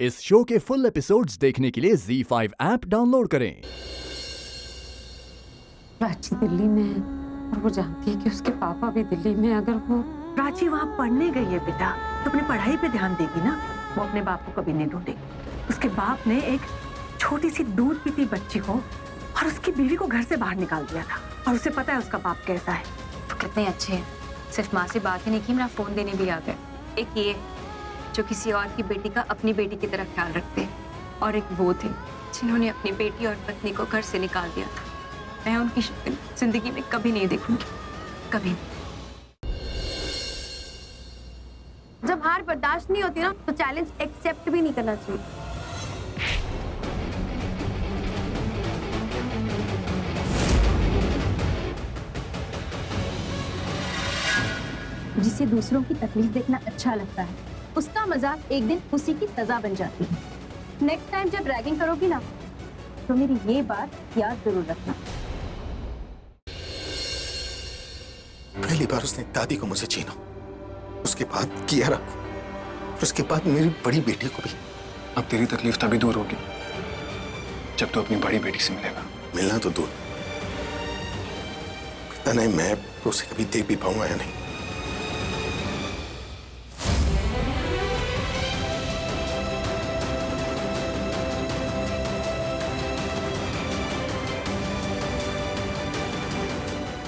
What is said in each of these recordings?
इस शो के full episodes देखने के लिए ZEE5 ऐप डाउनलोड करें। प्राची दिल्ली में है और वो जानती है कि उसके पापा भी दिल्ली में। अगर वो प्राची वहाँ पढ़ने गई है बेटा, तो अपनी पढ़ाई पे ध्यान देगी ना। वो अपने बाप को कभी नहीं ढूंढेगी। उसके बाप ने एक छोटी सी दूध पीती बच्ची को और उसकी बीवी को घर से बाहर निकाल दिया था, और उसे पता है उसका बाप कैसा है। तो कितने अच्छे हैं, सिर्फ माँ से बात ही नहीं की, मेरा फोन देने भी आ गए। एक ये जो किसी और की बेटी का अपनी बेटी की तरह ख्याल रखते, और एक वो थे जिन्होंने अपनी बेटी और पत्नी को घर से निकाल दिया था। मैं उनकी शक्ल जिंदगी में कभी नहीं देखूंगी, कभी नहीं। जब हार बर्दाश्त नहीं होती ना, तो चैलेंज एक्सेप्ट भी नहीं करना चाहिए। जिसे दूसरों की तकलीफ देखना अच्छा लगता है, उसका मजाक एक दिन उसी की सजा बन जाती है। नेक्स्ट टाइम जब रैगिंग करोगी ना, तो मेरी ये बात याद जरूर रखना। पहली बार उसने दादी को मुझे छीना, उसके बाद कियारा को, और उसके बाद मेरी बड़ी बेटी को भी। अब तेरी तकलीफ तभी दूर होगी जब तू अपनी बड़ी बेटी से मिलेगा। मिलना तो दूर, पता नहीं मैं उसे कभी देख भी पाऊंगा या नहीं।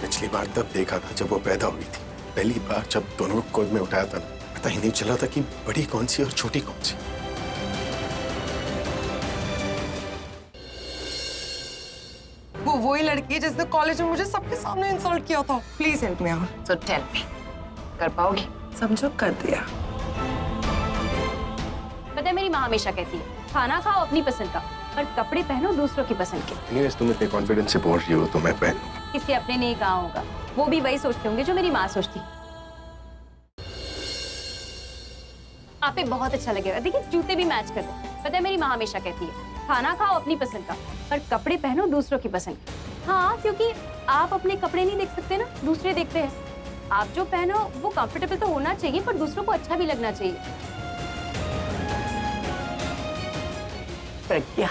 पिछली बार तब देखा था जब वो पैदा हुई थी। पहली बार जब दोनों को गोद में उठाया था, पता ही नहीं चला था कि बड़ी कौन सी और छोटी कौन सी। वो वही लड़की है जिसने कॉलेज में मुझे सबके सामने इंसल्ट किया था। Please help me out. So tell me, कर पाओगी? समझो कर दिया। पता है मेरी माँ हमेशा कहती है, खाना खाओ अपनी पसंद का, पर कपड़े पहनो दूसरों की पसंद के। एनीवेज तुम इतने कॉन्फिडेंस से बोल रही हो तो मैं पहन लूंगा। किसी अपने नहीं कहा होगा, वो भी वही सोचते होंगे जो मेरी माँ सोचती। आप पे बहुत अच्छा लगेगा। देखिए जूते भी मैच कर दो। पता है मेरी माँ हमेशा कहती है, खाना खाओ अपनी पसंद का, पर कपड़े पहनो दूसरों की पसंद के। हाँ, क्योंकि आप अपने कपड़े नहीं देख सकते ना, दूसरे देखते हैं। आप जो पहनो वो कंफर्टेबल तो होना चाहिए, पर दूसरों को अच्छा भी लगना चाहिए। प्रज्ञा,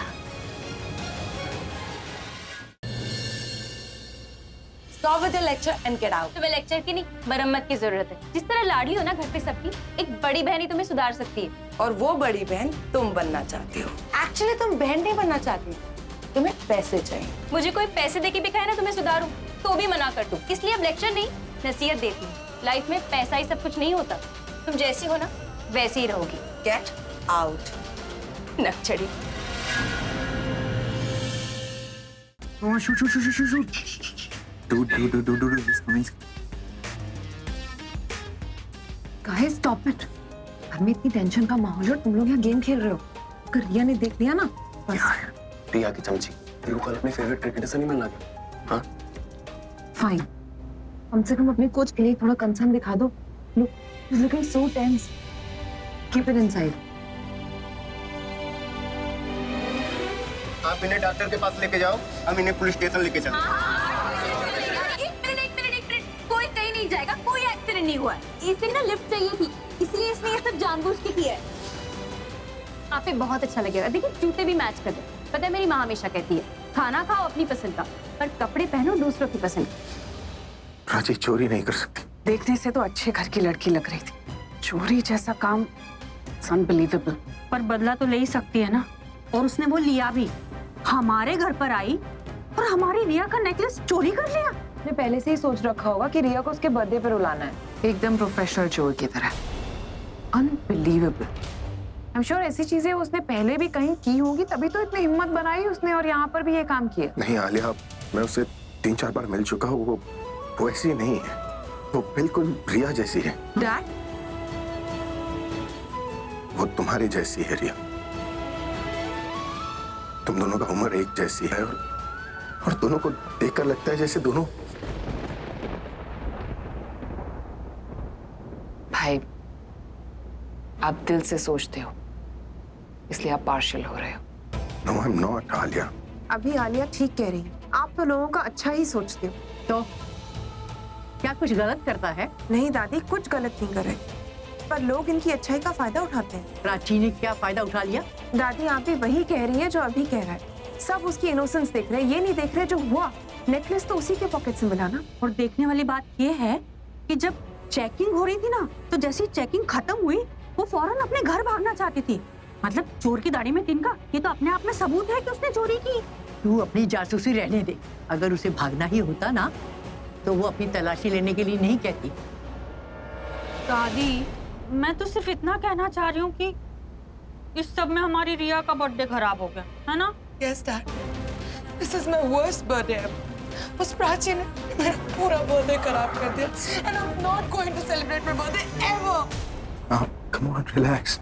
Stop with your lecture and get out. तुम्हें लेक्चर की नहीं, मरम्मत की जरूरत है। जिस तरह लाडली हो ना घर पे सबकी, एक बड़ी बहन ही तुम्हें सुधार सकती है। और वो बड़ी बहन तुम बनना चाहती हो। एक्चुअली तुम बहन नहीं बनना चाहती, तुम्हें पैसे चाहिए। मुझे कोई पैसे देके भी कहे ना तुम्हें सुधारूं, तो भी मना कर दूं। इसलिए अब लेक्चर नहीं, नसीहत देती हूँ। लाइफ में पैसा ही सब कुछ नहीं होता। तुम जैसी हो ना वैसी ही रहोगी। Get out. नकचड़ी। Oh, shoot. Do. He's coming. Guys stop it. घर में इतनी टेंशन का माहौल है और तुम लोग यहाँ गेम खेल रहे हो। अगर रिया ने देख लिया ना, बस। रिया की चमची, तेरे को कल अपने फेवरेट क्रिकेटर से नहीं मिलना क्या? हाँ? फाइन, कम से कम अपने कोच के लिए थोड़ा कंसर्न दिखा दो। Look, he's looking so tense. Keep it inside. आप इन्हें डॉक्टर के पास लेके जाओ, हम इन्हें पुलिस स्टेशन लेके चलते हैं। एक मिनट, कोई कहीं नहीं जाएगा, कोई एक्सीडेंट नहीं हुआ है। इसे ना लिफ्ट चाहिए थी, इसलिए इसने ये सब जानबूझ के किया है। आप पे बहुत अच्छा लगेगा। देखिए जूते भी मैच कर दो। पता है मेरी माँ हमेशा कहती है, खाना खाओ अपनी पसंद का, पर कपड़े पहनो दूसरों की पसंद के। प्राची चोरी नहीं कर सकती। देखने से तो अच्छे घर की लड़की लग रही थी, चोरी जैसा काम, अनबिलीवेबल। पर बदला तो ले ही सकती है ना, और उसने वो लिया भी। हमारे घर पर आई और हमारी रिया का नेकलेस चोरी कर लिया। ने पहले से ही सोच रखा होगा कि रिया को उसके बर्थडे पर रुलाना है, एकदम प्रोफेशनल चोर की तरह। अनबिलीवेबल। आई एम श्योर ऐसी चीजें उसने पहले भी कहीं की होगी, तभी तो इतनी हिम्मत बनाई उसने और यहाँ पर भी ये काम किया। नहीं आलिया, मैं उससे 3-4 बार मिल चुका हूँ। वो ऐसी नहीं है, वो बिल्कुल रिया जैसी है। डैड, वो तुम्हारी जैसी है रिया। तुम दोनों का उम्र एक जैसी है, और दोनों को देखकर लगता है जैसे दोनों। भाई, आप दिल से सोचते हो, इसलिए आप पार्शियल हो रहे हो। No I am not Alia. अभी आलिया ठीक कह रही है, आप तो लोगों का अच्छा ही सोचते हो। तो क्या कुछ गलत करता है? नहीं दादी, कुछ गलत नहीं कर रहे। पर लोग इनकी अच्छाई का फायदा उठाते हैं। प्राची ने क्या फायदा उठा लिया? दादी आप भी वही कह रही है जो अभी कह रहा है। सब उसकी इनोसेंस देख रहे हैं, ये नहीं देख रहे जो हुआ। नेकलेस तो उसी के पॉकेट से मिला ना। और देखने वाली बात ये है कि जब चेकिंग हो रही थी ना, तो जैसे ही चेकिंग खत्म हुई वो फौरन अपने घर भागना चाहती थी। मतलब चोर की दाढ़ी में तिनका, ये तो अपने आप में सबूत है कि उसने चोरी की। तू अपनी जासूसी रहने दे। अगर उसे भागना ही होता ना तो वो अपनी तलाशी लेने के लिए नहीं कहती। दादी मैं तो सिर्फ इतना कहना चाह रही हूँ कि इस सब में हमारी रिया का बर्थडे खराब हो गया है ना। Yes, Dad. This is my worst birthday ever. उस प्राची ने मेरा पूरा बर्थडे खराब कर दिया and I'm not going to celebrate my birthday ever. Come on, relax.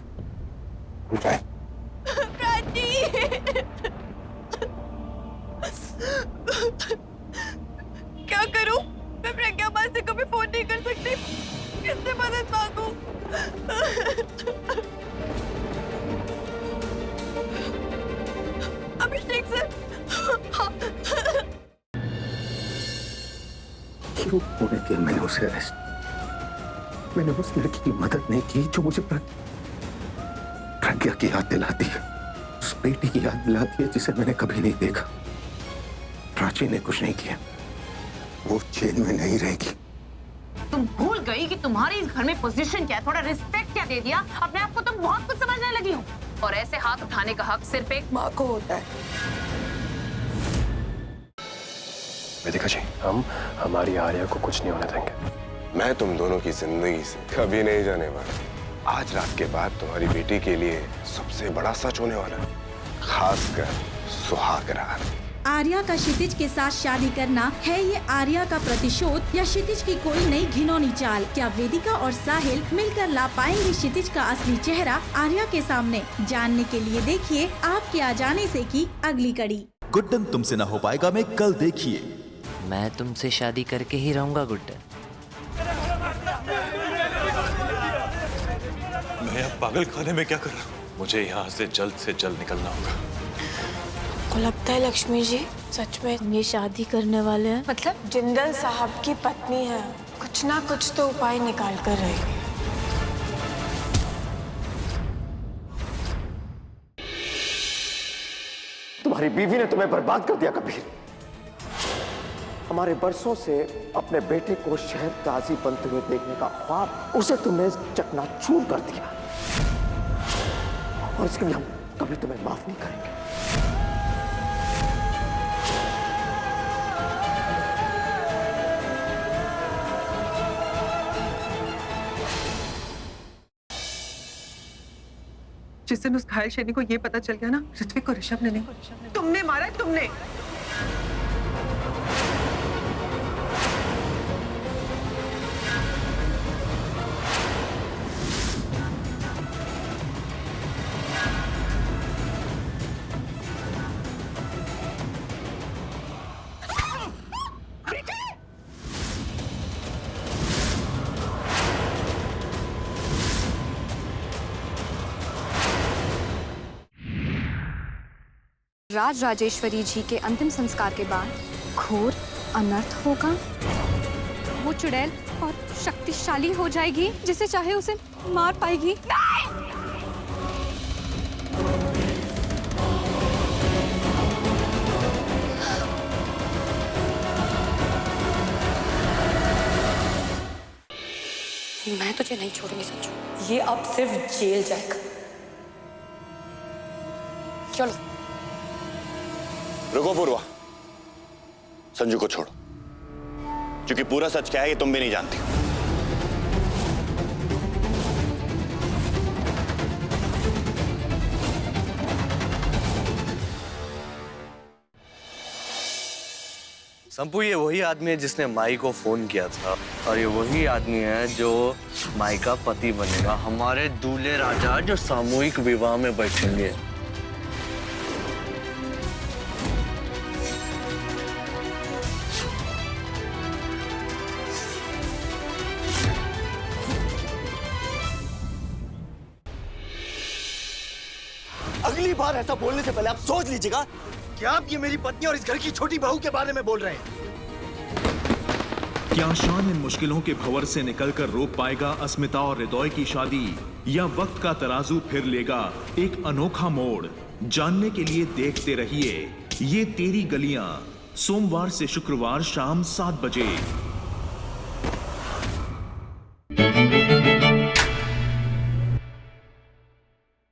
Okay. Prachi! क्या करूं? मैं प्रज्ञा माँ से कभी फोन नहीं कर सकती। किससे मदद मांगूं? अभिषेक सर। क्यों तूने किया मैंने उसे अरेस्ट? मैंने उस लड़की की मदद नहीं की जो मुझे प्रज्ञा की याद दिलाती है, उस बेटी की याद दिलाती है जिसे मैंने कभी नहीं देखा। प्राची ने कुछ नहीं किया, वो जेल में नहीं रहेगी। तुम भूल गई कि तुम्हारी इस घर में पोजीशन क्या है, थोड़ा रिस्पेक्ट क्या दे दिया अपने आप को। तुम बहुत कुछ समझने लगी हो। और ऐसे हाथ उठाने का हक सिर्फ एक माँ को होता है। वेदिका जी, हम हमारी आर्या को कुछ नहीं होने देंगे। मैं तुम दोनों की जिंदगी से कभी नहीं जाने वाला। आज रात के बाद तुम्हारी बेटी के लिए सबसे बड़ा सच होने वाला है, खासकर सुहाग रात। आर्या का क्षितिज के साथ शादी करना है ये आर्या का प्रतिशोध या क्षितिज की कोई नई घिनौनी चाल? क्या वेदिका और साहिल मिलकर ला पाएंगे क्षितिज का असली चेहरा आर्या के सामने? जानने के लिए देखिए आपके आ जाने से की अगली कड़ी। गुड्डन तुमसे ना हो पाएगा में कल देखिए। मैं तुमसे शादी करके ही रहूंगा गुड्डन। मैं अब पागल खाने में क्या कर रहा हूँ? मुझे यहाँ से जल्द निकलना होगा। को लगता है लक्ष्मी जी सच में हम ये शादी करने वाले हैं? मतलब जिंदल साहब की पत्नी है, कुछ ना कुछ तो उपाय निकाल कर रहेगी। तुम्हारी बीवी ने तुम्हें बर्बाद कर दिया कबीर। हमारे बरसों से अपने बेटे को शहर काजी बनते हुए देखने का ख्वाब, उसे तुमने चकनाचूर कर दिया और इसके लिए हम कभी तुम्हें माफ नहीं करेंगे। जिस दिन उस घायल शैनी को ये पता चल गया ना, ऋत्विक को ऋषभ ने नहीं, तुमने मारा है, तुमने। राज राजेश्वरी जी के अंतिम संस्कार के बाद घोर अनर्थ होगा। वो चुड़ैल और शक्तिशाली हो जाएगी, जिसे चाहे उसे मार पाएगी। मैं तुझे नहीं छोड़ूंगी संजू। ये अब सिर्फ जेल जाएगा। चलो। रुको पूर्वा, संजू को छोड़ो, क्योंकि पूरा सच क्या है ये तुम भी नहीं जानती। संपू, ये वही आदमी है जिसने माई को फोन किया था, और ये वही आदमी है जो माई का पति बनेगा। हमारे दूल्हे राजा जो सामूहिक विवाह में बैठेंगे। अगली बार ऐसा बोलने से पहले आप सोच लीजिएगा कि आप ये मेरी पत्नी और इस घर की छोटी बहू के बारे में बोल रहे हैं। क्या शान इन मुश्किलों के भंवर से निकलकर रोक पाएगा अस्मिता और हृदय की शादी, या वक्त का तराजू फिर लेगा एक अनोखा मोड़? जानने के लिए देखते रहिए ये तेरी गलियां, सोमवार से शुक्रवार शाम 7 बजे।